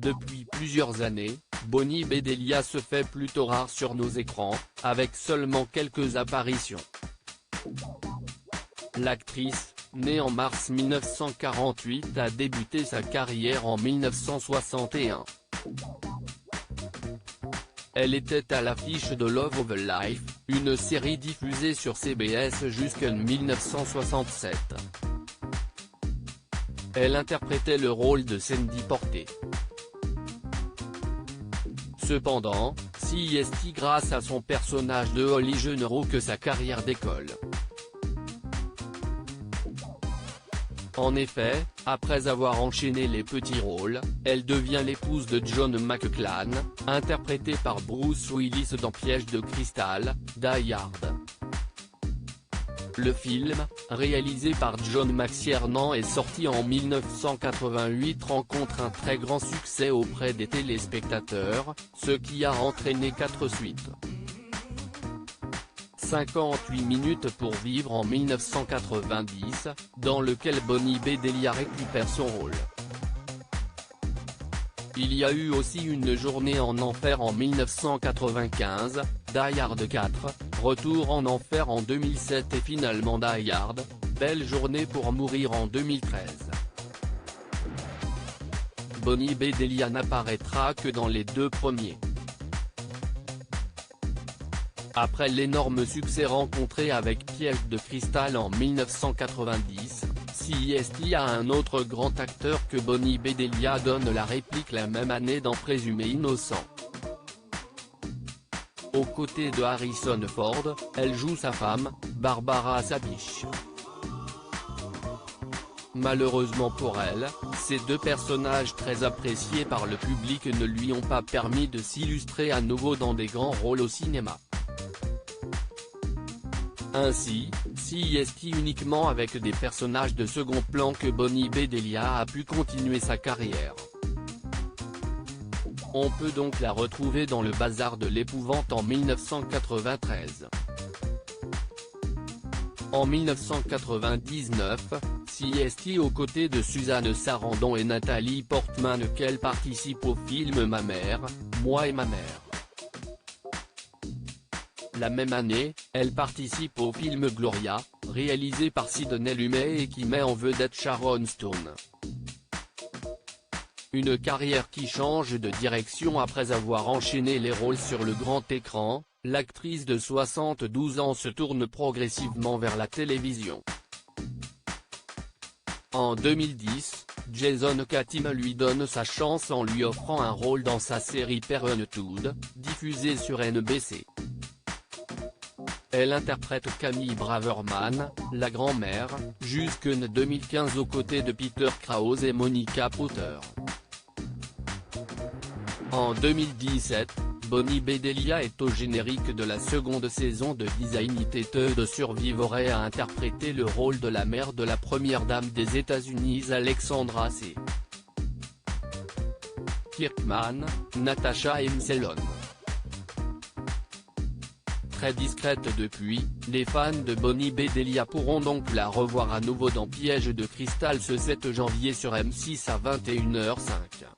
Depuis plusieurs années, Bonnie Bedelia se fait plutôt rare sur nos écrans, avec seulement quelques apparitions. L'actrice, née en mars 1948, a débuté sa carrière en 1961. Elle était à l'affiche de Love of Life, une série diffusée sur CBS jusqu'en 1967. Elle interprétait le rôle de Sandy Porter. Cependant, c'est grâce à son personnage de Holly Gennaro que sa carrière décolle. En effet, après avoir enchaîné les petits rôles, elle devient l'épouse de John McClane, interprété par Bruce Willis dans Piège de cristal, Die Hard. Le film, réalisé par John McTiernan et sorti en 1988, rencontre un très grand succès auprès des téléspectateurs, ce qui a entraîné 4 suites. 58 minutes pour vivre en 1990, dans lequel Bonnie Bedelia récupère son rôle. Il y a eu aussi Une journée en enfer en 1995, Die Hard 4, Retour en enfer en 2007 et finalement Die Hard, Belle journée pour mourir en 2013. Bonnie Bedelia n'apparaîtra que dans les 2 premiers. Après l'énorme succès rencontré avec Piège de cristal en 1990, il y a un autre grand acteur que Bonnie Bedelia donne la réplique la même année dans Présumé innocent. Aux côtés de Harrison Ford, elle joue sa femme, Barbara Sabich. Malheureusement pour elle, ces 2 personnages très appréciés par le public ne lui ont pas permis de s'illustrer à nouveau dans des grands rôles au cinéma. Ainsi, c'est uniquement avec des personnages de second plan que Bonnie Bedelia a pu continuer sa carrière. On peut donc la retrouver dans Le Bazar de l'épouvante en 1993. En 1999, c'est aux côtés de Suzanne Sarandon et Nathalie Portman qu'elle participe au film Ma mère, moi et ma mère. La même année, elle participe au film Gloria, réalisé par Sidney Lumet et qui met en vedette Sharon Stone. Une carrière qui change de direction après avoir enchaîné les rôles sur le grand écran, l'actrice de 72 ans se tourne progressivement vers la télévision. En 2010, Jason Katims lui donne sa chance en lui offrant un rôle dans sa série Parenthood, diffusée sur NBC. Elle interprète Camille Braverman, la grand-mère, jusqu'en 2015 aux côtés de Peter Krause et Monica Potter. En 2017, Bonnie Bedelia est au générique de la seconde saison de Designated Survivor et a interprété le rôle de la mère de la première dame des États-Unis Alexandra C. Kirkman, Natasha Hemselon. Très discrète depuis, les fans de Bonnie Bedelia pourront donc la revoir à nouveau dans Piège de cristal ce 7 janvier sur M6 à 21h05.